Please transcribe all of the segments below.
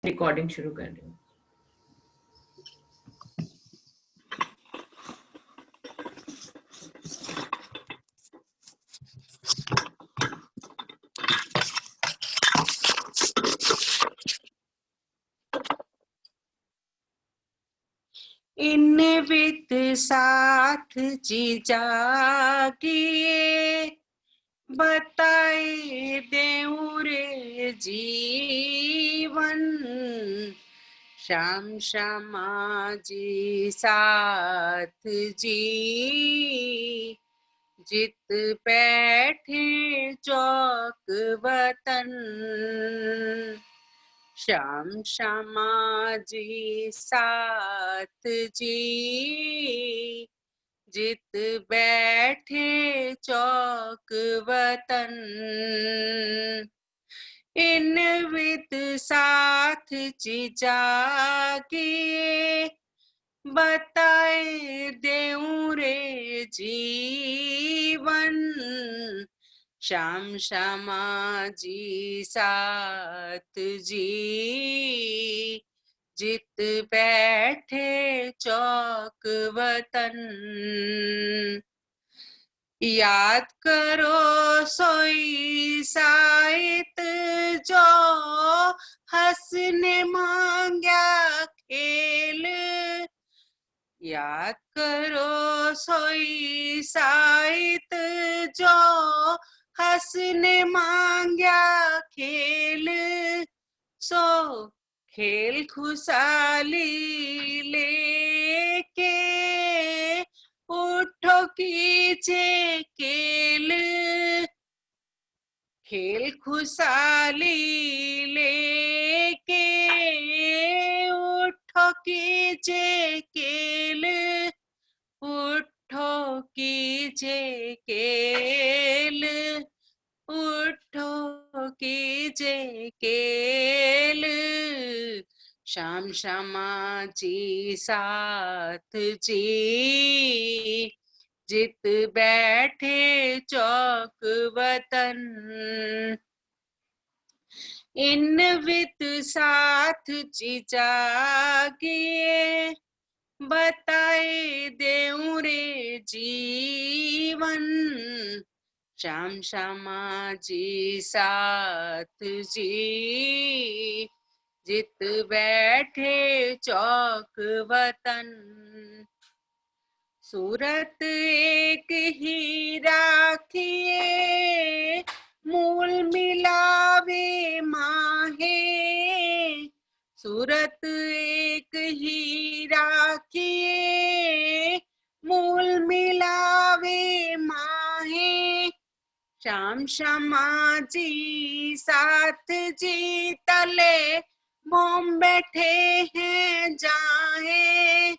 Recording शुरू कर रही हूँ। इन वित साथ जीजा किए बताए देऊं रे जीवन श्याम श्यामा जी साथ जी जित बैठे चौक वतन श्याम श्यामा जी साथ जी जित बैठे चौक वतन इन वित साथ जीजा किए बताए देऊं रे जीवन श्याम श्यामा जी साथ जी जित बैठे चौक वतन याद करो सोई साइत जो हंसने मांग्या खेल याद करो सोई साइत जो हंसने मांग्या खेल सो खेल खुशहाली लेके उठो कीचे केल खेल खुशहाली लेके उठो कीचे केल उठो कीचे केल उठो कीचे केल श्याम श्यामा जी साथ जी जित बैठे चौक वतन इन वित साथ जीजा किए बताए देऊं रे जीवन श्याम श्यामा जी साथ जी जित बैठे चौक वतन सूरत एक ही राखिए मूल मिलावे माहे सूरत एक ही राखिए मूल मिलावे माहे श्याम श्यामा जी साथ जी तले मोम बैठे हैं जाए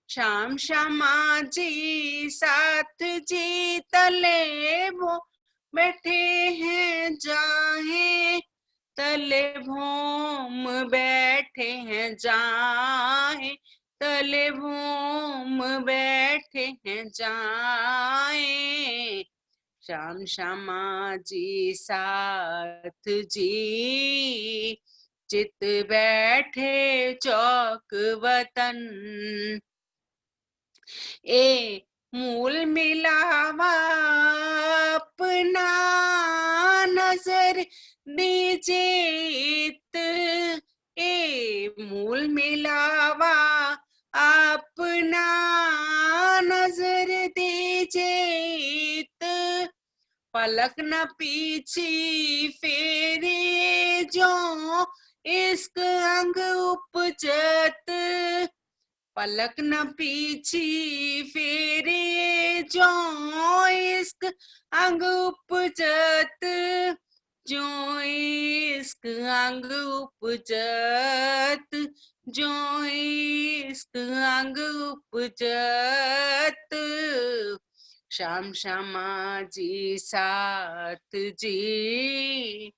श्याम श्यामा जी साथ जी तले वो बैठे हैं जाए तले भोम बैठे हैं जाए तले भोम बैठे हैं जाए श्याम श्यामा जी साथ जी जित बैठे चौक वतन ए मूल मिलावा अपना नजर दीजित ए मूल मिलावा अपना नजर दीजित पलक न पीछी फेरे जो इश्क अंग उपजत पलक न पीछी फेरे जो इश्क अंग उपजत जो इश्क अंग उपजत जो इश्क अंग उपजत श्याम श्यामा जी साथ जी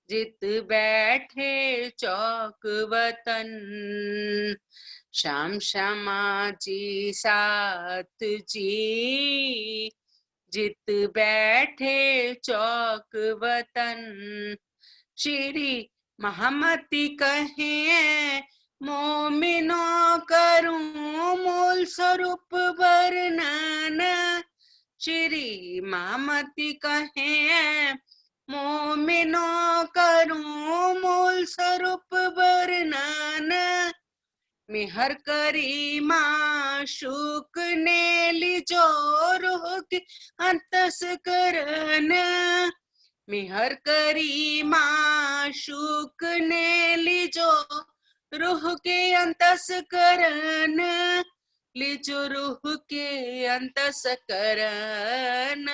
जित बैठे चौक वतन श्याम श्यामा जी साथ जी जित बैठे चौक वतन श्री महामती कहे मोमिनो करूं मूल स्वरूप वर्णन। श्री महामती कहे मोमिनो करूं मूल स्वरूप वर्णन। मेहर करी माशूक ने लीजो रूह की अंतस्करण। मेहर करी माशूक ने लीजो रूह के अंतस्करण। लीजो रूह के अंतस्करण।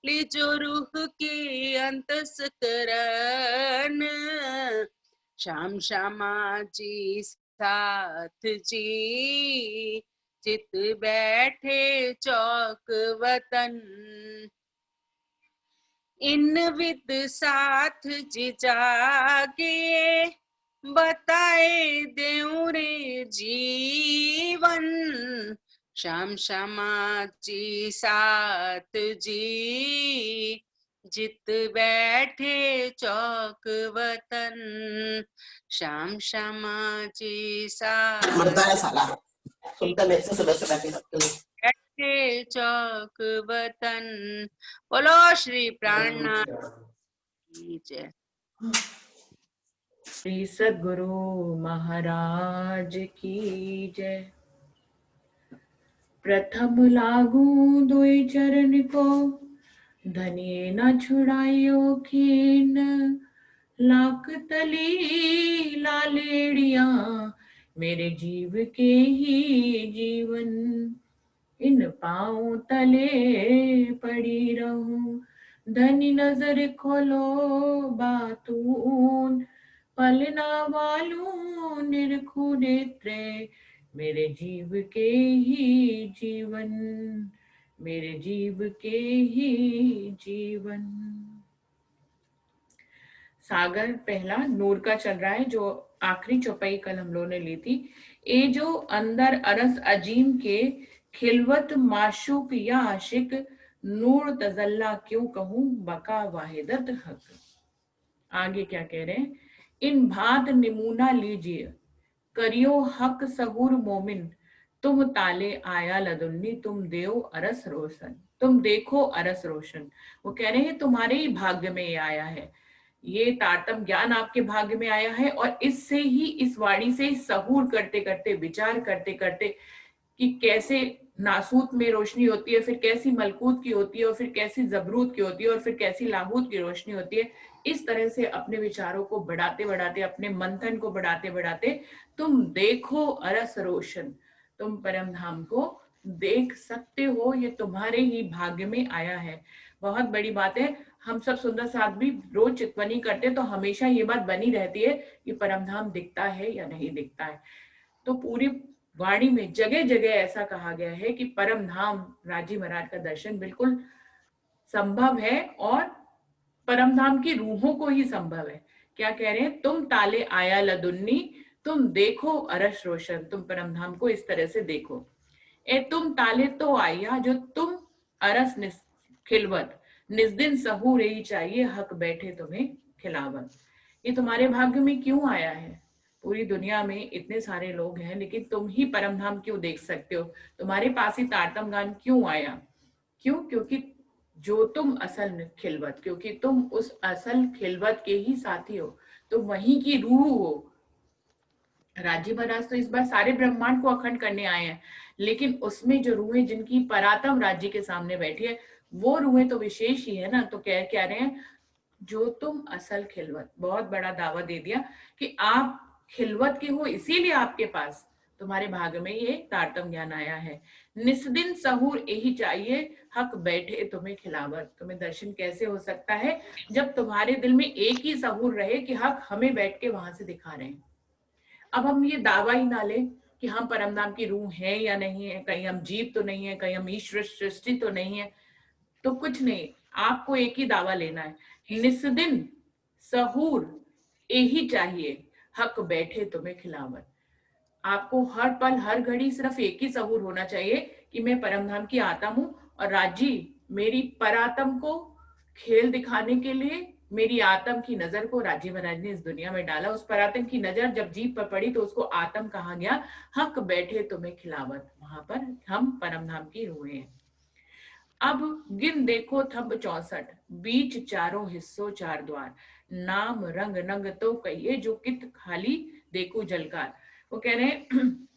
लीजो रूह के अंतस्करण। श्याम श्यामा जी साथ जी चित बैठे चौक वतन। इन विद साथ जी जागे बताए देऊं रे जीवन। श्याम श्यामा जी साथ जी जित बैठे चौक वतन। श्याम श्यामा जी मरता है साथ साला, सुनता नहीं से सुबह से बैठे रहते हैं। बैठे चौक वतन। बोलो श्री प्राणनाथ की जय। श्री सद्गुरु महाराज की जय। प्रथम लागू दुई चरण को धनिये न छुड़ायो खीन। लाख तली लालेड़िया मेरे जीव के ही जीवन। इन पाँव तले पड़ी रहूं धनी नजर खोलो बातून। पलना वालू निरखु नेत्रे मेरे जीव के ही जीवन। मेरे जीव के ही जीवन। सागर पहला नूर का चल रहा है, जो आखिरी चौपाई कल हम लोगों ने ली थी। ए जो अंदर अरस अजीम के खिलवत माशूक या आशिक नूर तजल्ला क्यों कहूं बका वाहिदत हक। आगे क्या कह रहे हैं? इन भात निमूना लीजिए करियो हक सहूर मोमिन। तुम ताले आया लदुन्नी तुम देव अरस रोशन। तुम देखो अरस रोशन। वो कह रहे हैं तुम्हारे ही भाग्य में ये आया है, ये तारतम ज्ञान आपके भाग्य में आया है। और इससे ही, इस वाणी से सहूर करते करते, विचार करते करते कि कैसे नासूत में रोशनी होती है, फिर कैसी मलकूत की होती है, और फिर कैसी जबरूत की होती है, और फिर कैसी लाहूत की रोशनी होती है। इस तरह से अपने विचारों को बढ़ाते बढ़ाते, अपने मंथन को बढ़ाते बढ़ाते तुम देखो अरस रोशन, तुम परम धाम को देख सकते हो। ये तुम्हारे ही भाग्य में आया है। बहुत बड़ी बात है। हम सब सुंदर साथ भी रोज चितवनी करते तो हमेशा ये बात बनी रहती है कि परम धाम दिखता है या नहीं दिखता है। तो पूरी वाणी में जगह जगह ऐसा कहा गया है कि परम धाम राजी महाराज का दर्शन बिल्कुल संभव है, और परम धाम की रूहों को ही संभव है। क्या कह रहे हैं? तुम ताले आया लदुन्नी तुम देखो अरश रोशन। तुम परम धाम को इस तरह से देखो। ए तुम ताले तो आया जो तुम अरस खिलवत निस्दिन सहूर ही चाहिए हक बैठे तुम्हें खिलावत। ये तुम्हारे भाग्य में क्यों आया है? पूरी दुनिया में इतने सारे लोग हैं, लेकिन तुम ही परम धाम क्यों देख सकते हो? तुम्हारे पास ही तारतम गान क्यों आया? क्यों? क्योंकि जो तुम असल खिलवत, क्योंकि तुम उस असल खिलवत के ही साथी हो, तुम वहीं की रूह हो। राजी महाराज तो इस बार सारे ब्रह्मांड को अखंड करने आए हैं, लेकिन उसमें जो रूहें जिनकी परातम राज्य के सामने बैठी है, वो रूहें तो विशेष ही है ना। तो कह रहे हैं जो तुम असल खिलवत। बहुत बड़ा दावा दे दिया कि आप खिलवत के हो, इसीलिए आपके पास, तुम्हारे भाग्य में ये तारतम ज्ञान आया है। निस्दिन सहूर यही चाहिए हक बैठे तुम्हें खिलावत। तुम्हें दर्शन कैसे हो सकता है जब तुम्हारे दिल में एक ही सहूर रहे कि हक हमें बैठ के वहां से दिखा रहे हैं। अब हम ये दावा ही ना लें कि हम परम धाम की रूह है या नहीं है, कहीं हम जीव तो नहीं है, कहीं हम ईश्वर सृष्टि तो नहीं है, तो कुछ नहीं। आपको एक ही दावा लेना है, निस्दिन सहूर यही चाहिए हक बैठे तुम्हें खिलावत। आपको हर पल हर घड़ी सिर्फ एक ही सहूर होना चाहिए कि मैं परम धाम की आत्मा हूं, और राजी मेरी परात्म को खेल दिखाने के लिए मेरी आत्म की नजर को राजी महाराज ने इस दुनिया में डाला। उस परात्म की नजर जब जीभ पर पड़ी तो उसको आत्म कहा गया। हक बैठे तुम्हें खिलावत, वहां पर हम परम धाम की रूहें हैं। अब गिन देखो थंब 64, बीच चारों हिस्सों चार द्वार, नाम रंग नंग तो कहिए जो कित खाली देखो जलकार। वो कह रहे हैं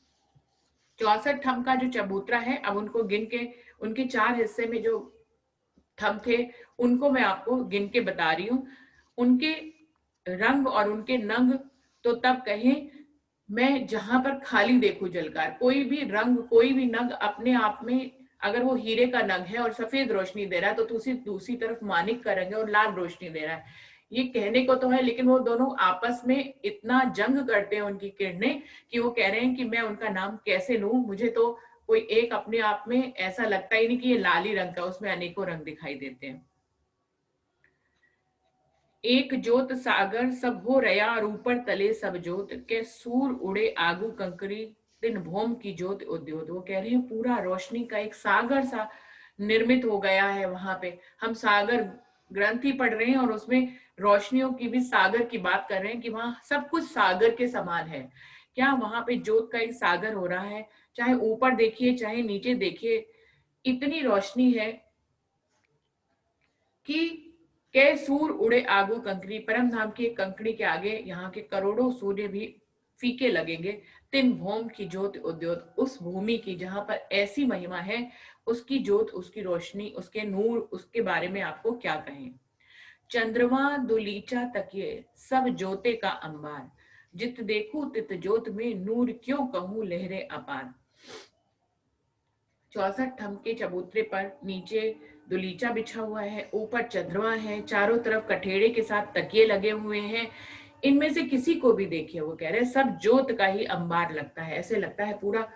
64 थंब का जो चबूतरा है, अब उनको गिन के उनके चार हिस्से में जो थंब थे उनको मैं आपको गिन के बता रही हूँ। उनके रंग और उनके नंग तो तब कहें मैं जहां पर खाली देखूं जलकार। कोई भी रंग कोई भी नंग अपने आप में, अगर वो हीरे का नंग है और सफेद रोशनी दे रहा है तो दूसरी तरफ मानिक का रंग है और लाल रोशनी दे रहा है। ये कहने को तो है, लेकिन वो दोनों आपस में इतना जंग करते हैं उनकी किरणें कि वो कह रहे हैं कि मैं उनका नाम कैसे लूं, मुझे तो कोई एक अपने आप में ऐसा लगता ही नहीं कि ये लाल ही रंग का, उसमें अनेकों रंग दिखाई देते हैं। एक जोत सागर सब हो रया और ऊपर तले सब जोत के सूर उड़े आगू कंकरी दिन भोम की जोत उद्योत। वो कह रहे हैं पूरा रोशनी का एक सागर सा निर्मित हो गया है वहां पे। हम सागर ग्रंथि पढ़ रहे हैं और उसमें रोशनियों की भी सागर की बात कर रहे हैं कि वहां सब कुछ सागर के समान है। क्या वहां पे जोत का एक सागर हो रहा है, चाहे ऊपर देखिए चाहे नीचे देखिए, इतनी रोशनी है कि के सूर उड़े आगू कंकड़ी, परम धाम की कंकड़ी के आगे यहाँ के करोड़ों सूर्य भी फीके लगेंगे। तिन भौम की ज्योत उद्योत, उस भूमि की जहां पर ऐसी महिमा है, उसकी ज्योत, उसकी रोशनी, उसके नूर, उसके बारे में आपको क्या कहें। चंद्रमा दुलीचा तकिए सब ज्योते का अंबार, जित देखूं तित ज्योत में नूर क्यों कहूं लहरे अपार। 64 थंब के चबूतरे पर नीचे दुलीचा बिछा हुआ है, ऊपर चंद्रमा है, चारों तरफ कठेड़े के साथ तकिए लगे हुए हैं। इनमें से किसी को भी देखिए, वो कह रहे हैं सब जोत का ही अंबार लगता है, ऐसे लगता है पूरा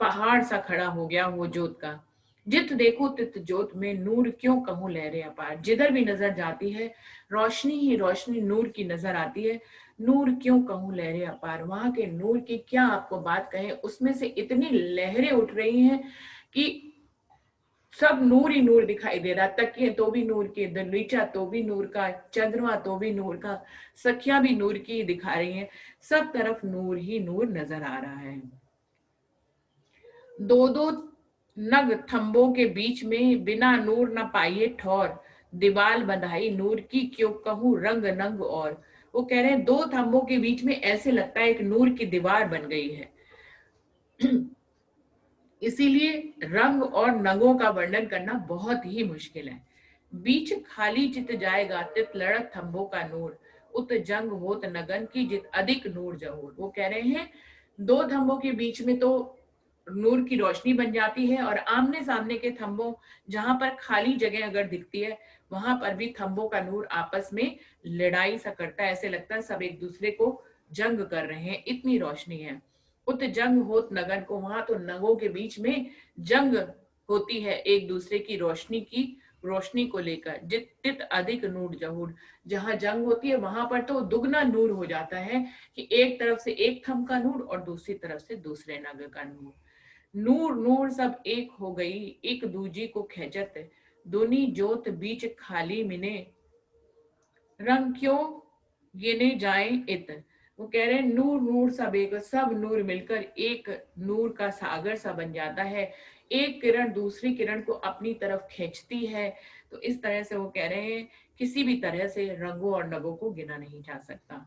पहाड़ सा खड़ा हो गया वो जोत का। जित देखो तित जोत में नूर क्यों कहूं लहरे अपार, जिधर भी नजर जाती है रोशनी ही रोशनी नूर की नजर आती है। नूर क्यों कहूं लहरे अपार, वहां के नूर की क्या आपको बात कहें, उसमें से इतनी लहरें उठ रही हैं कि सब नूर ही नूर दिखाई दे रहा। तकिए तो भी नूर के, दलीचा तो भी नूर का, चंद्रमा तो भी नूर का, सखियां भी नूर की दिखा रही हैं, सब तरफ नूर ही नूर नजर आ रहा है। दो दो नग थंबों के बीच में बिना नूर न पाइए ठौर, दीवाल बंधाई नूर की क्यों कहूं रंग नंग और। वो कह रहे हैं दो थंबों के बीच में ऐसे लगता है एक नूर की दीवार बन गई है। इसीलिए रंग और नगों का वर्णन करना बहुत ही मुश्किल है। बीच खाली चित जाएगा तित लड़त थंबों का नूर, उत जंग होत नगन की जित अधिक नूर जहूर। वो कह रहे हैं दो थंबों के बीच में तो नूर की रोशनी बन जाती है, और आमने सामने के थंबों जहां पर खाली जगह अगर दिखती है वहां पर भी थंबों का नूर आपस में लड़ाई सा करता है, ऐसे लगता है सब एक दूसरे को जंग कर रहे हैं, इतनी रोशनी है। उत जंग होत नगन को, वहां तो नगों के बीच में जंग होती है एक दूसरे की रोशनी को लेकर। जित अधिक नूर जहूर, जहां जंग होती है वहां पर तो दुगना नूर हो जाता है कि एक तरफ से एक थंब का नूर और दूसरी तरफ से दूसरे नग का नूर। नूर नूर सब एक हो गई एक दूजी को खेचत, दोनी जोत बीच खाली मिने, रंग क्यों गिने जाए इत। वो कह रहे हैं नूर नूर सब एक, सब नूर मिलकर एक नूर का सागर सा बन जाता है, एक किरण दूसरी किरण को अपनी तरफ खींचती है। तो इस तरह से वो कह रहे हैं किसी भी तरह से रंगों और नगों को गिना नहीं जा सकता।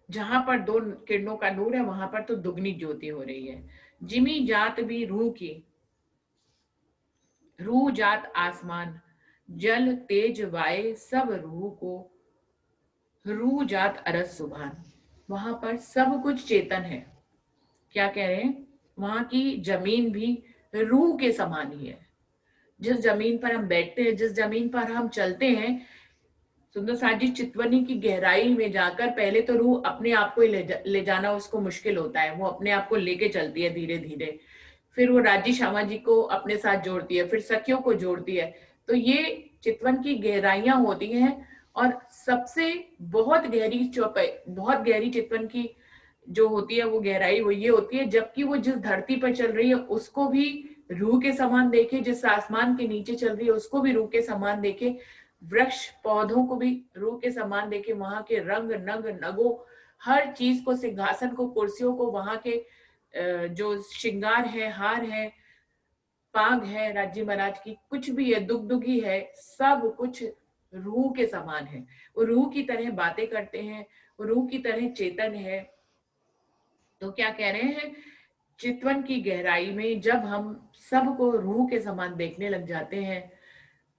जहां पर दो किरणों का नूर है वहां पर तो दुगनी ज्योति हो रही है। जिमी जात भी रूह की, रूह जात आसमान, जल तेज वाय सब रूह को, रूह जात अरस सुभान। वहां पर सब कुछ चेतन है। क्या कह रहे हैं, वहां की जमीन भी रूह के समान ही है। जिस जमीन पर हम बैठते हैं, जिस जमीन पर हम चलते हैं, सुंदर साथ जी चितवनी की गहराई में जाकर पहले तो रूह अपने आप को ले जाना उसको मुश्किल होता है, वो अपने आप को लेके चलती है धीरे धीरे, फिर वो राजी श्यामा जी को अपने साथ जोड़ती है, फिर सखियों को जोड़ती है। तो ये चितवन की गहराइयां होती हैं, और सबसे बहुत गहरी चितवन की जो होती है वो गहराई वो ये होती है जबकि वो जिस धरती पर चल रही है उसको भी रूह के समान देखे, जिस आसमान के नीचे चल रही है उसको भी रूह के समान देखे, वृक्ष पौधों को भी रूह के समान देखे, वहां के रंग नंग नगो हर चीज को, सिंहासन को, कुर्सियों को, वहां के जो श्रृंगार है, हार है, पाग है राज्य महाराज की, कुछ भी है, दुगदुगी है, सब कुछ रूह के समान है। वो रूह की तरह बातें करते हैं, वो रूह की तरह चेतन है। तो क्या कह रहे हैं, चितवन की गहराई में जब हम सबको रूह के समान देखने लग जाते हैं,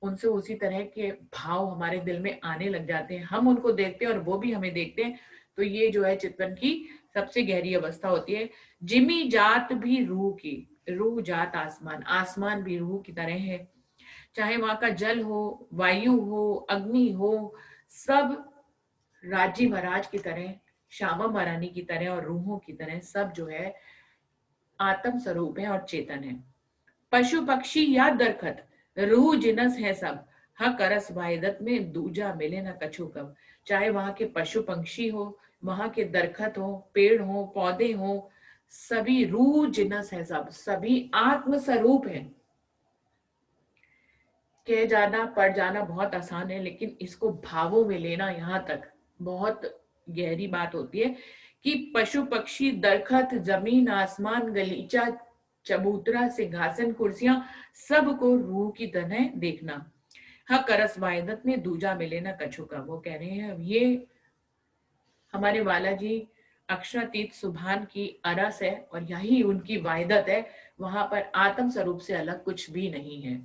उनसे उसी तरह के भाव हमारे दिल में आने लग जाते हैं, हम उनको देखते हैं और वो भी हमें देखते हैं, तो ये जो है चितवन की सबसे गहरी अवस्था होती है। जिमी जात भी रूह की, रूह जात आसमान, आसमान भी रूह की तरह है, चाहे वहां का जल हो, वायु हो, अग्नि हो, सब राजी महाराज की तरह, श्यामा महारानी की तरह और रूहों की तरह सब जो है आत्म स्वरूप है और चेतन है। पशु पक्षी या दरखत रूह जिनस है सब, हक अरस वाहिदत में दूजा मिले न कछु कब। चाहे वहां के पशु पंक्षी हो, वहां के दरखत हो, पेड़ हो, पौधे हो, सभी रूह जिनस है सब, सभी आत्म स्वरूप है। कह जाना पढ़ जाना बहुत आसान है, लेकिन इसको भावों में लेना यहाँ तक बहुत गहरी बात होती है कि पशु पक्षी दरखत जमीन आसमान गलीचा चबूतरा सिंहासन कुर्सियां सबको रूह की तरह देखना। हाँ करस वायदत में दूजा मिले ना कछु का। वो कह रहे हैं ये हमारे वाला जी अक्षरातीत सुभान की अरस है और यही उनकी वायदत है, वहां पर आत्म स्वरूप से अलग कुछ भी नहीं है।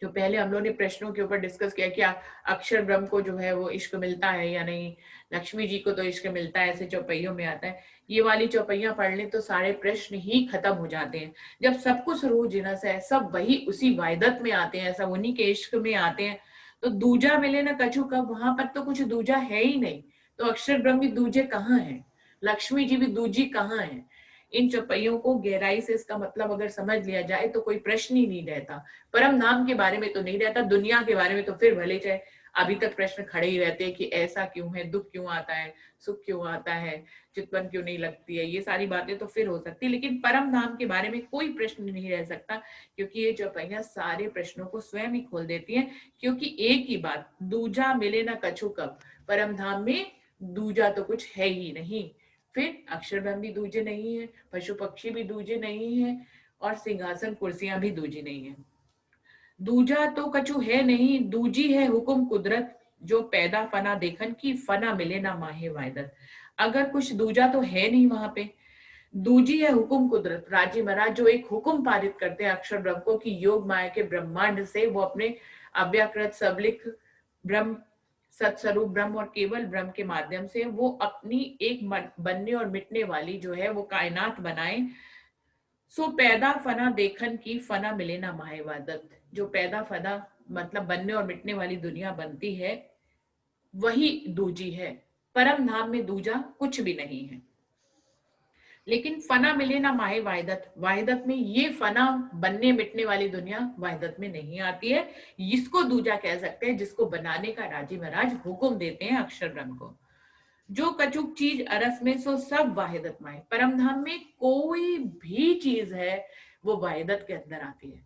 जो पहले हम लोगों ने प्रश्नों के ऊपर डिस्कस किया कि अक्षर ब्रह्म को जो है वो इश्क मिलता है या नहीं, लक्ष्मी जी को तो इश्क मिलता है, ऐसे चौपइयों में आता है। ये वाली चौपइयां पढ़ लें तो सारे प्रश्न ही खत्म हो जाते हैं। जब सब कुछ रूह जिनस है, सब वही उसी वायदत में आते हैं, सब उन्हीं के इश्क में आते हैं, तो दूजा मिले ना कछु कब, वहां पर तो कुछ दूजा है ही नहीं। तो अक्षर ब्रह्म भी दूजे कहाँ है, लक्ष्मी जी भी दूजी कहाँ है। इन चौपइयों को गहराई से इसका मतलब अगर समझ लिया जाए तो कोई प्रश्न ही नहीं रहता। परम धाम के बारे में तो नहीं रहता, दुनिया के बारे में तो फिर भले चाहे अभी तक प्रश्न खड़े ही रहते हैं कि ऐसा क्यों है, दुख क्यों आता है, सुख क्यों आता है, चितवन क्यों नहीं लगती है, ये सारी बातें तो फिर हो सकती है, लेकिन परम धाम के बारे में कोई प्रश्न नहीं रह सकता, क्योंकि ये चौपइयां सारे प्रश्नों को स्वयं ही खोल देती हैं। क्योंकि एक ही बात, दूजा मिले ना कछु कब, परम धाम में दूजा तो कुछ है ही नहीं। फिर अक्षर ब्रह्म भी दूजे नहीं है, पशु पक्षी भी दूजे नहीं है, और सिंहासन कुर्सियां भी दूजी नहीं है। दूजा तो कछु है नहीं, दूजी है हुकुम कुदरत, जो पैदा फना देखन की फना मिले ना माहे वायदत। अगर कुछ दूजा तो है नहीं वहां पे, दूजी है हुकुम कुदरत, राजी महाराज जो एक हुक्म पारित करते हैं अक्षर ब्रह्म को कि योग माया के ब्रह्मांड से वो अपने अव्याकृत सबलिख ब्रह्म सत्स्वरूप ब्रह्म और केवल ब्रह्म के माध्यम से वो अपनी एक बनने और मिटने वाली जो है वो कायनात बनाए। सो पैदा फना देखन की फना मिले ना माहे वादत, जो पैदा फना मतलब बनने और मिटने वाली दुनिया बनती है वही दूजी है। परम धाम में दूजा कुछ भी नहीं है। लेकिन फना मिले ना माहे वाहिदत, वाहिदत में ये फना बनने मिटने वाली दुनिया वाहिदत में नहीं आती है। इसको दूजा कह सकते हैं जिसको बनाने का राजी महाराज हुक्म देते हैं अक्षर ब्रह्म को। जो कचुक चीज अरस में सो सब वाहिदत माहे, परम धाम में कोई भी चीज है वो वाहिदत के अंदर आती है।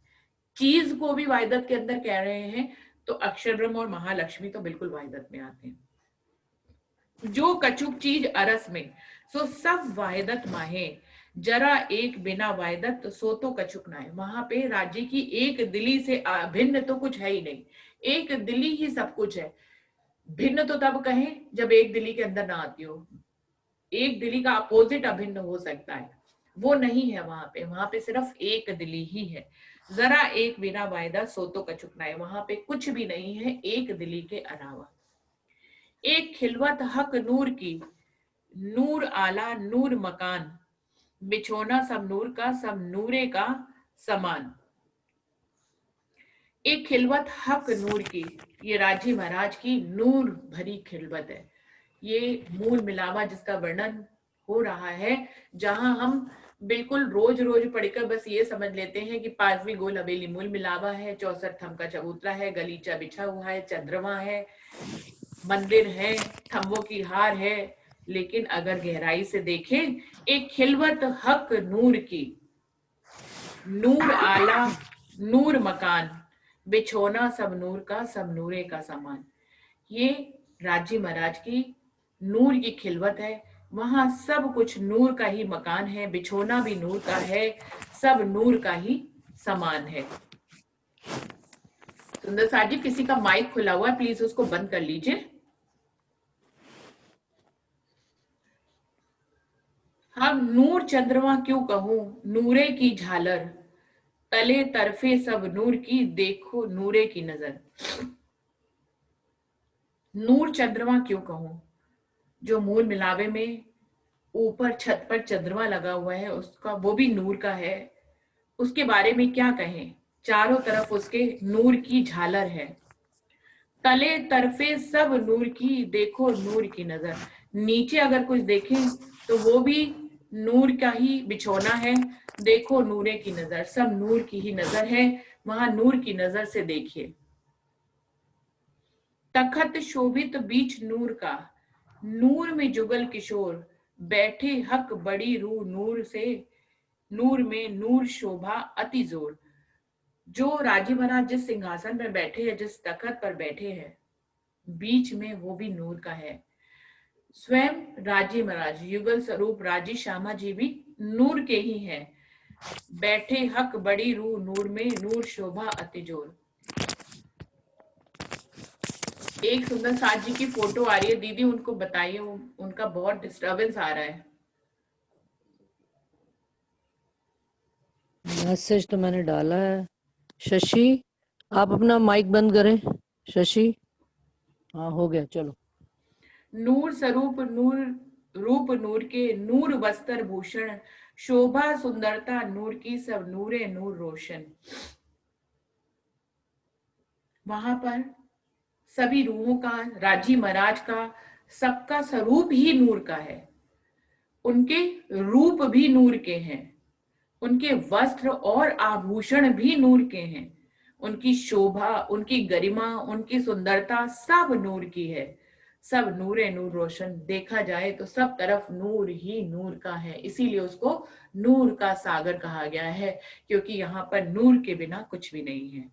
चीज को भी वाहिदत के अंदर कह रहे हैं तो अक्षर ब्रह्म और महालक्ष्मी तो बिल्कुल वाहिदत में आते हैं। जो कचुक चीज अरस में सो सब वाहिदत माहे, जरा एक बिना वाहिदत सो तो कछुक ना है। वहां पे राज्य की एक दिली से भिन्न तो कुछ है ही नहीं, एक दिली ही सब कुछ है। भिन्न तो तब कहें जब एक दिली के अंदर ना आती हो, एक दिली का अपोजिट अभिन्न हो सकता है, वो नहीं है वहां पे सिर्फ एक दिली ही है। जरा एक बिना वायदा सो तो कछुक ना है, वहां पे कुछ भी नहीं है एक दिली के अलावा। एक खिलवत हक नूर की, नूर आला नूर मकान, बिछोना सब नूर का सब नूरे का समान। एक खिलवत हक नूर की, ये राजी महाराज की नूर भरी खिलवत है। ये मूल मिलावा जिसका वर्णन हो रहा है, जहां हम बिल्कुल रोज रोज पढ़कर बस ये समझ लेते हैं कि 5वीं गोल हवेली मूल मिलावा है, 64 थम का चबूतरा है, गलीचा बिछा हुआ है, चंद्रमा है, मंदिर है, थम्बों की हार है। लेकिन अगर गहराई से देखें, एक खिलवत हक नूर की, नूर आला नूर मकान, बिछोना सब नूर का, सब नूरे का सामान। ये राजी महाराज की नूर की खिलवत है। वहां सब कुछ नूर का ही मकान है, बिछोना भी नूर का है, सब नूर का ही सामान है। सुंदर साहब जी, किसी का माइक खुला हुआ है, प्लीज उसको बंद कर लीजिए। हम नूर चंद्रमा क्यों कहूं, नूरे की झालर, तले तरफे सब नूर की, देखो नूरे की नजर। नूर चंद्रमा क्यों कहूं, जो मूल मिलावे में ऊपर छत पर चंद्रमा लगा हुआ है, उसका वो भी नूर का है। उसके बारे में क्या कहें, चारों तरफ उसके नूर की झालर है। तले तरफे सब नूर की, देखो नूर की नजर। नीचे अगर कुछ देखें तो वो भी नूर का ही बिछोना है, देखो नूरे की नजर, सब नूर की ही नजर है, वहां नूर की नजर से देखिए। तखत शोभित बीच नूर का, नूर में जुगल किशोर, बैठे हक बड़ी रूह नूर से, नूर में नूर शोभा अति जोर। जो राजी महाराज जिस सिंहासन में बैठे हैं, जिस तखत पर बैठे हैं, बीच में वो भी नूर का है। स्वयं राजी महाराज युगल स्वरूप राजी श्यामा जी भी नूर के ही हैं। बैठे हक बड़ी रूह नूर में, नूर शोभा अति जोर। एक सुंदर साथ जी की फोटो आ रही है, दीदी उनको बताइए, उनका बहुत डिस्टरबेंस आ रहा है। मैसेज तो मैंने डाला है। शशि, आप अपना माइक बंद करें। शशि, हाँ हो गया, चलो। नूर स्वरूप नूर, रूप नूर के, नूर वस्त्र भूषण, शोभा सुंदरता नूर की, सब नूरे नूर रोशन। वहां पर सभी रूहों का, राजी महाराज का, सबका स्वरूप ही नूर का है। उनके रूप भी नूर के हैं, उनके वस्त्र और आभूषण भी नूर के हैं, उनकी शोभा, उनकी गरिमा, उनकी सुंदरता सब नूर की है। सब नूरे नूर रोशन। देखा जाए तो सब तरफ नूर ही नूर का है, इसीलिए उसको नूर का सागर कहा गया है, क्योंकि यहाँ पर नूर के बिना कुछ भी नहीं है।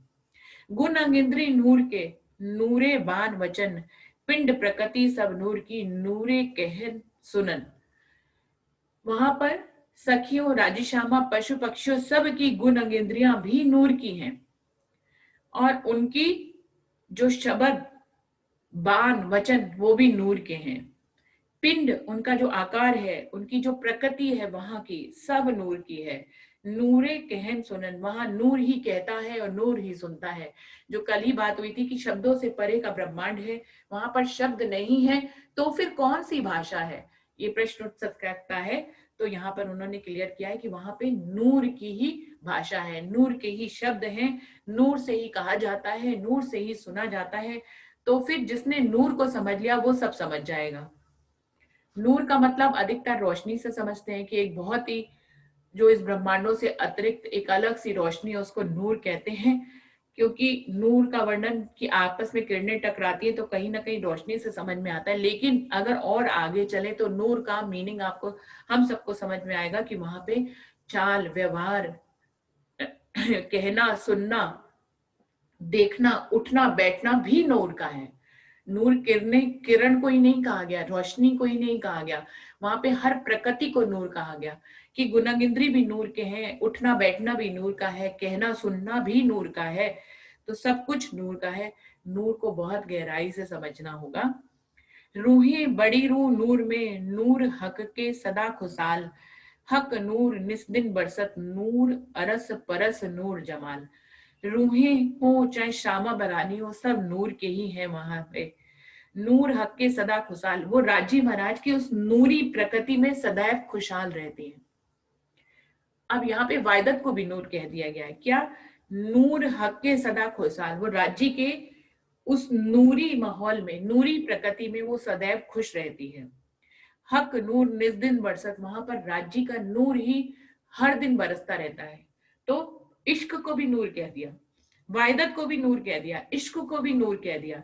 गुण अंगिंद्री नूर के, नूरे बान वचन, पिंड प्रकृति सब नूर की, नूरे कहन सुनन। वहां पर सखियों, राजीश्यामा, पशु पक्षियों, सब की गुण अंगेंद्रियां भी नूर की हैं, और उनकी जो शब्द, बाण, वचन वो भी नूर के हैं। पिंड, उनका जो आकार है, उनकी जो प्रकृति है वहां की, सब नूर की है। नूरे कहन सुनन, वहां नूर ही कहता है और नूर ही सुनता है। जो कल ही बात हुई थी कि शब्दों से परे का ब्रह्मांड है, वहां पर शब्द नहीं है तो फिर कौन सी भाषा है, ये प्रश्न उठ सकता है। तो यहाँ पर उन्होंने क्लियर किया है कि वहां पे नूर की ही भाषा है, नूर के ही शब्द हैं, नूर से ही कहा जाता है, नूर से ही सुना जाता है। तो फिर जिसने नूर को समझ लिया वो सब समझ जाएगा। नूर का मतलब अधिकतर रोशनी से समझते हैं कि एक बहुत ही, जो इस ब्रह्मांडों से अतिरिक्त एक अलग सी रोशनी है, उसको नूर कहते हैं। क्योंकि नूर का वर्णन कि आपस में किरणें टकराती है तो कहीं ना कहीं रोशनी से समझ में आता है, लेकिन अगर और आगे चले तो नूर का मीनिंग आपको, हम सबको समझ में आएगा कि वहां पे चाल, व्यवहार, कहना, सुनना, देखना, उठना, बैठना भी नूर का है। नूर किरण को ही नहीं कहा गया, रोशनी को ही नहीं कहा गया, वहां पे हर प्रकृति को नूर कहा गया कि गुणगिंद्री भी नूर के हैं, उठना बैठना भी नूर का है, कहना सुनना भी नूर का है। तो सब कुछ नूर का है। नूर को बहुत गहराई से समझना होगा। रूहें बड़ी रूह नूर में, नूर हक के सदा खुशाल, हक नूर निस्दिन बरसत, नूर अरस परस नूर जमाल। रूहें हो चाहे श्यामा बरानी हो, सब नूर के ही हैं वहां पे। नूर हक के सदा खुशाल, वो राजी महाराज की उस नूरी प्रकृति में सदैव खुशहाल रहती हैं। अब यहाँ पे वायदत को भी नूर कह दिया गया है। क्या? नूर हक के सदा खुशहाल, वो राज्य के उस नूरी माहौल में, नूरी प्रकृति में वो सदैव खुश रहती है। हक नूर निस्दिन बरसत, वहां पर राज्य का नूर ही हर दिन बरसता रहता है। तो इश्क को भी नूर कह दिया, वायदत को भी नूर कह दिया, इश्क को भी नूर कह दिया।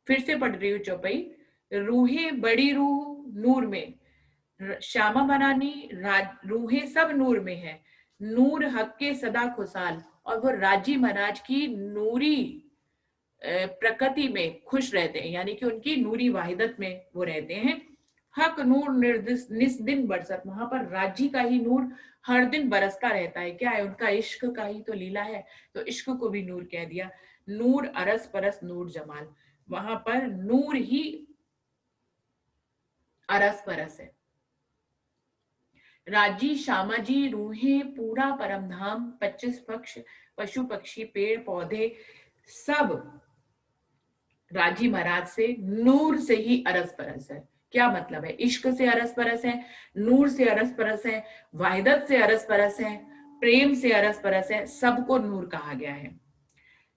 फिर से पढ़ रही हूँ चौपाई। रूहें बड़ी रूह नूर में, श्यामा बनानी रूहें सब नूर में है, नूर हक के सदा खुशाल, और वो राजी महाराज की नूरी प्रकृति में खुश रहते हैं, यानी कि उनकी नूरी वाहिदत में वो रहते हैं। हक नूर निर्दिश निस दिन बरसत, वहां पर राजी का ही नूर हर दिन बरसता रहता है। क्या है? उनका इश्क का ही तो लीला है, तो इश्क को भी नूर कह दिया। नूर अरस परस नूर जमाल, वहां पर नूर ही अरस परस है। राजी श्यामाजी रूहें पूरा परम धाम, 25 पक्ष पशु पक्षी पेड़ पौधे सब राजी महाराज से नूर से ही अरस परस है। क्या मतलब है? इश्क से अरस परस है, नूर से अरस परस है, वाहिदत से अरस परस है, प्रेम से अरस परस है, सबको नूर कहा गया है।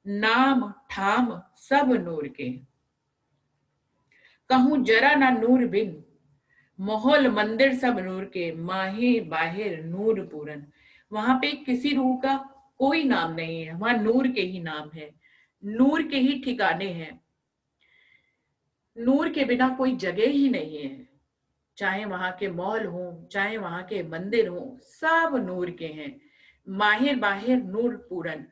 नाम ठाम सब नूर के, कहूं जरा ना नूर बिन, माहौल मंदिर सब नूर के, माहे बाहिर नूर पूरन। वहां पे किसी रूह का कोई नाम नहीं है, वहां नूर के ही नाम है, नूर के ही ठिकाने हैं। नूर के बिना कोई जगह ही नहीं है, चाहे वहां के मॉल हो, चाहे वहां के मंदिर हो, सब नूर के हैं। माहिर बाहिर नूर पूरन,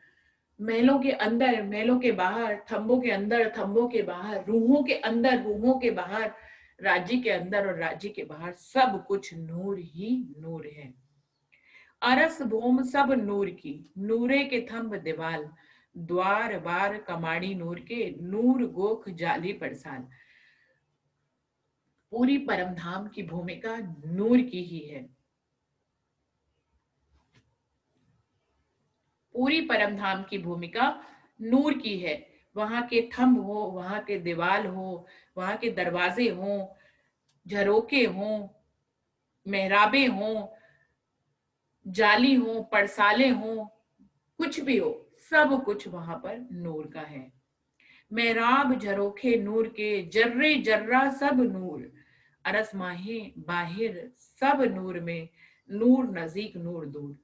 महलों के अंदर महलों के बाहर, थंबों के अंदर थंबों के बाहर, रूहों के अंदर रूहों के बाहर, राज्य के अंदर और राज्य के बाहर, सब कुछ नूर ही नूर है। अरस भूम सब नूर की, नूरे के थंब दीवाल, द्वार बार कमाड़ी नूर के, नूर गोख जाली परसाल। पूरी परमधाम की भूमिका नूर की ही है। पूरी परमधाम की भूमिका नूर की है। वहां के थंब हो, वहां के दीवाल हो, वहां के दरवाजे हो, झरोके हो, मेहराबे हो, जाली हो, पड़साले हो, कुछ भी हो, सब कुछ वहां पर नूर का है। मेहराब झरोखे नूर के, जर्रे जर्रा सब नूर, अरस माहे बाहिर सब नूर में, नूर नजीक नूर दूर।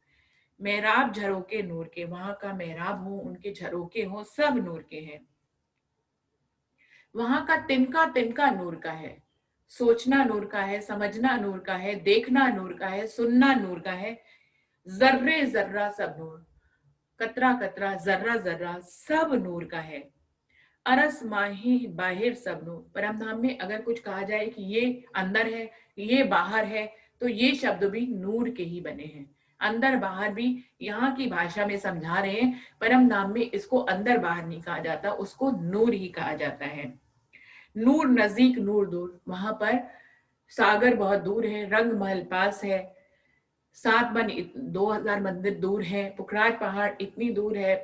मेहराब झरोके नूर के, वहां का मेहराब हो, उनके झरोके हो, सब नूर के हैं। वहां का तिनका तिनका नूर का है, सोचना नूर का है, समझना नूर का है, देखना नूर का है, सुनना नूर का है। जर्रे जर्रा सब नूर, कतरा कतरा जर्रा जर्रा सब नूर का है। अरस माही बाहिर सब नूर, परमधाम में अगर कुछ कहा जाए कि ये अंदर है, ये बाहर है, तो ये शब्द भी नूर के ही बने हैं। अंदर बाहर भी यहाँ की भाषा में समझा रहे हैं, परमधाम में इसको अंदर बाहर नहीं कहा जाता, उसको नूर ही कहा जाता है। नूर नजीक नूर दूर, वहां पर सागर बहुत दूर है, रंग महल पास है, 7 मन 2000 मंदिर दूर है, पुखराज पहाड़ इतनी दूर है,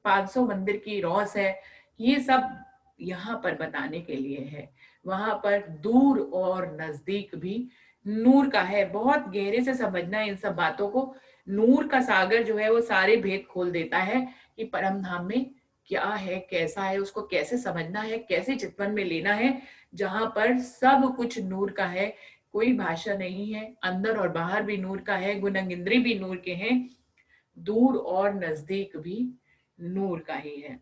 500 मंदिर की रौस है। ये सब यहाँ पर बताने के लिए है। वहां पर दूर और नजदीक भी नूर का है। बहुत गहरे से समझना है इन सब बातों को। नूर का सागर जो है वो सारे भेद खोल देता है कि परमधाम में क्या है, कैसा है, उसको कैसे समझना है, कैसे चितवन में लेना है, जहां पर सब कुछ नूर का है, कोई भाषा नहीं है, अंदर और बाहर भी नूर का है, गुणंग इंद्री भी नूर के हैं, दूर और नजदीक भी नूर का ही है।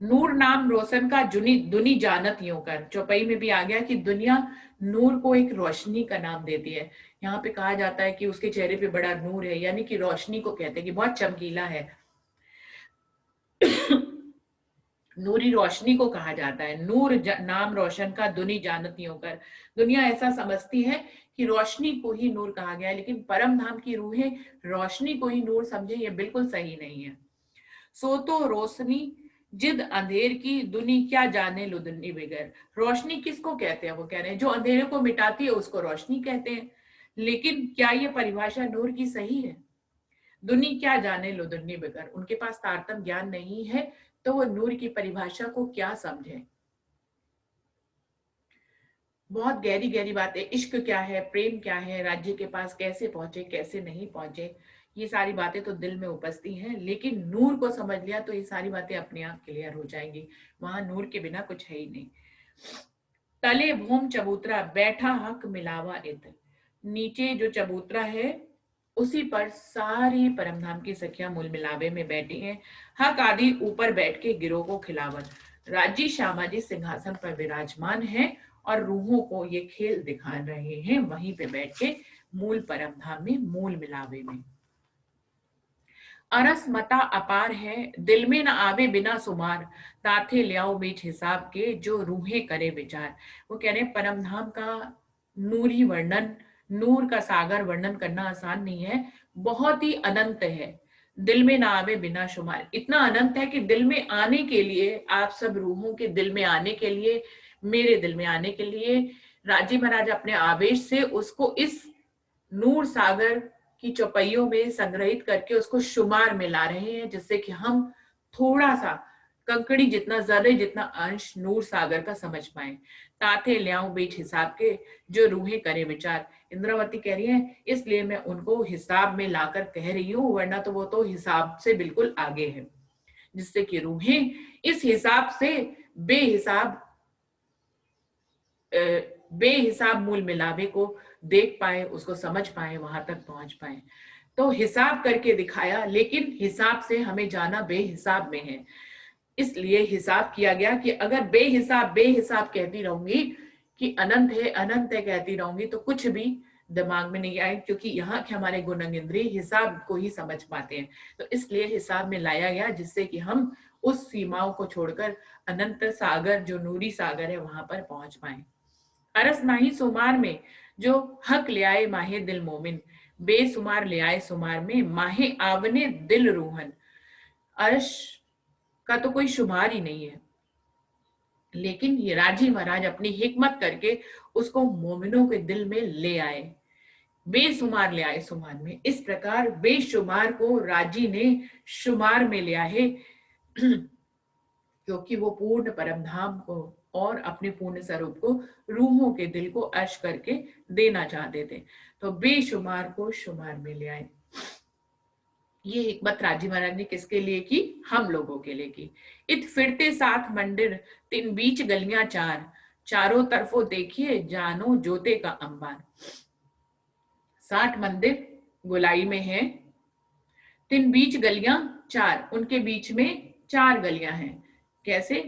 नूर नाम रोशन का दुनी जानत यूं कर, चौपाई में भी आ गया कि दुनिया नूर को एक रोशनी का नाम देती है। यहाँ पे कहा जाता है कि उसके चेहरे पे बड़ा नूर है, यानी कि रोशनी को कहते हैं कि बहुत चमकीला है। नूरी रोशनी को कहा जाता है। नूर नाम रोशन का दुनी जानत यूं कर, दुनिया ऐसा समझती है कि रोशनी को ही नूर कहा गया है, लेकिन परम धाम की रूहें रोशनी को ही नूर समझे, ये बिल्कुल सही नहीं है। सो तो रोशनी जिद अंधेर की, दुनी क्या जाने लो दुनी बिगर। रोशनी किसको कहते हैं? वो कह रहे हैं जो अंधेरे को मिटाती है उसको रोशनी कहते हैं, लेकिन क्या ये परिभाषा नूर की सही है? दुनी क्या जाने लो दुनी बिगर, उनके पास तारतम्य ज्ञान नहीं है, तो वो नूर की परिभाषा को क्या समझे? बहुत गहरी गहरी बात है। इश्क क्या है, प्रेम क्या है, राज्य के पास कैसे पहुंचे, कैसे नहीं पहुंचे, ये सारी बातें तो दिल में उपजती हैं, लेकिन नूर को समझ लिया तो ये सारी बातें अपने आप क्लियर हो जाएंगी। वहां नूर के बिना कुछ है ही नहीं। तले भूम चबूतरा बैठा हक मिलावा इत, नीचे जो चबूतरा है उसी पर सारी परमधाम की सखियां मूल मिलावे में बैठी हैं। हक आदि ऊपर बैठ के गिरोह को खिलावन, राजी श्यामाजी सिंहासन पर विराजमान है और रूहों को ये खेल दिखा रहे हैं वहीं पे बैठ के, मूल परमधाम में, मूल मिलावे में। अरस मता अपार है, दिल में न आवे बिना सुमार, ताथे लियाओ बीच हिसाब के, जो रूहें करे विचार। वो कह रहे हैं परम धाम का नूरी वर्णन, नूर का सागर वर्णन करना आसान नहीं है, बहुत ही अनंत है। दिल में ना आवे बिना शुमार, इतना अनंत है कि दिल में आने के लिए, आप सब रूहों के दिल में आने के लिए, मेरे दिल में आने के लिए राजी महाराज अपने आवेश से उसको इस नूर सागर की चौपाइयों में संग्रहित करके उसको शुमार में ला रहे हैं, जिससे कि हम थोड़ा सा कंकड़ी जितना, जर्रे जितना अंश नूर सागर का समझ पाए। ताथे ल्याऊं बीच हिसाब के, जो रूहें करे विचार। इंद्रावती कह रही है इसलिए मैं उनको हिसाब में लाकर कह रही हूँ, वरना तो वो तो हिसाब से बिल्कुल आगे है, जिससे कि रूहें इस हिसाब से बेहिसाब मूल मिलावे को देख पाए, उसको समझ पाए, वहां तक पहुंच पाए। तो हिसाब करके दिखाया, लेकिन हिसाब से हमें जाना बेहिसाब में है, इसलिए हिसाब किया गया कि अगर बेहिसाब बेहिसाब कहती रहूंगी कि अनंत है कहती रहूंगी तो कुछ भी दिमाग में नहीं आए, क्योंकि यहाँ के हमारे गुणंग इंद्रिय हिसाब को ही समझ पाते हैं। तो इसलिए हिसाब में लाया गया, जिससे कि हम उस सीमाओं को छोड़कर अनंत सागर, जो नूरी सागर है, वहां पर पहुंच पाए। अरस माही सुमार में, जो हक ले आए माहे दिल मोमिन, बेसुमार ले आए सुमार में, माहे आवने दिल रूहन। अर्श का तो कोई शुमार ही नहीं है, लेकिन ये राजी महाराज अपनी हिकमत करके उसको मोमिनों के दिल में ले आए, बेसुमार ले आए शुमार में। इस प्रकार बेशुमार को राजी ने शुमार में लिया है, क्योंकि वो पूर्ण परमधाम को और अपने पूर्ण स्वरूप को रूहों के दिल को अर्श करके देना चाहते थे, तो बेशुमार को शुमार में ले आए। ये हिकमत राजी महाराज ने किसके लिए की? हम लोगों के लिए की। इत फिरते 7 मंदिर, तीन बीच गलियां चार, चारों तरफों देखिए जानो जोते का अंबार। 60 मंदिर गोलाई में है, 3 बीच गलियां 4, उनके बीच में 4 गलियां हैं। कैसे?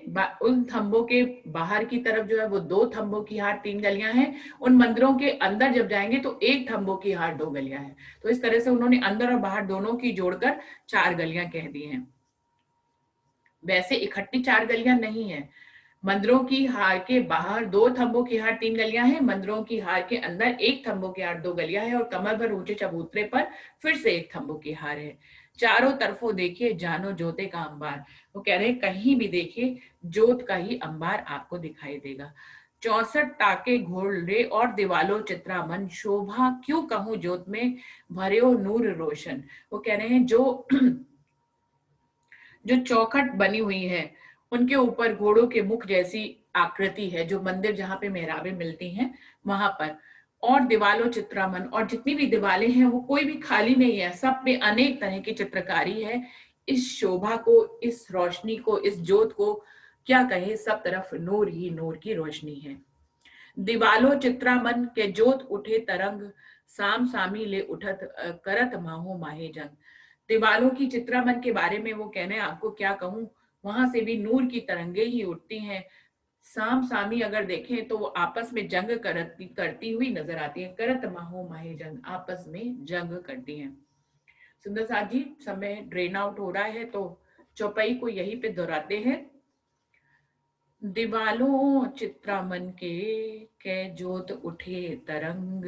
उन थंबों के बाहर की तरफ जो है वो 2 थंबों की हार 3 गलियां हैं, उन मंदिरों के अंदर जब जाएंगे तो 1 थंबों की हार 2 गलियां हैं। तो इस तरह से उन्होंने अंदर और बाहर दोनों की जोड़कर 4 गलियां कह दी हैं। वैसे इकट्ठी 4 गलियां नहीं है, मंदिरों की हार के बाहर 2 थंबों की हार 3 गलियां हैं, मंदिरों की हार के अंदर 1 थंबों की हार 2 गलियां हैं, और कमर भर ऊंचे चबूतरे पर फिर से 1 थंबों की हार है। चारों तरफों देखिए जानो जोते का अंबार, वो कह रहे हैं कहीं भी देखिए जोत का ही अंबार आपको दिखाई देगा। 64 टाके घोड़े और दिवालों चित्रामन, शोभा क्यों कहूं जोत में भरियो नूर रोशन। वो कह रहे हैं जो चौखट बनी हुई है उनके ऊपर घोड़ों के मुख जैसी आकृति है, जो मंदिर जहाँ पे मेहराबें मिलती हैं वहां पर, और दीवालों चित्रामन, और जितनी भी दीवारें हैं वो कोई भी खाली नहीं है, सब पे अनेक तरह की चित्रकारी है। इस शोभा को, इस रोशनी को, इस जोत को क्या कहे, सब तरफ नूर ही नूर की रोशनी है। दीवालों चित्रामन के जोत उठे तरंग, साम सामी ले उठत करत माहो माहे जंग। दीवालों की चित्रामन के बारे में वो कहने आपको क्या कहूं, वहां से भी नूर की तरंगे ही उठती हैं। साम सामी अगर देखें तो वो आपस में जंग करती हुई नजर आती है। करत माहो माहे जंग, आपस में जंग करती हैं। सुंदर साथ जी, समय ड्रेन आउट हो रहा है तो चौपाई को यहीं पे दोहराते हैं। दीवालों चित्रामन के जोत उठे तरंग,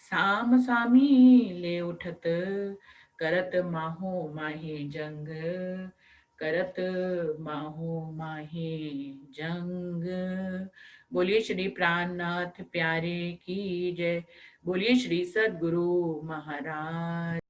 साम सामी ले उठत करत माहो माहे जंग, करत माहो माहे जंग। बोलिए श्री प्राणनाथ प्यारे की जय, बोलिए श्री सद्गुरु महाराज।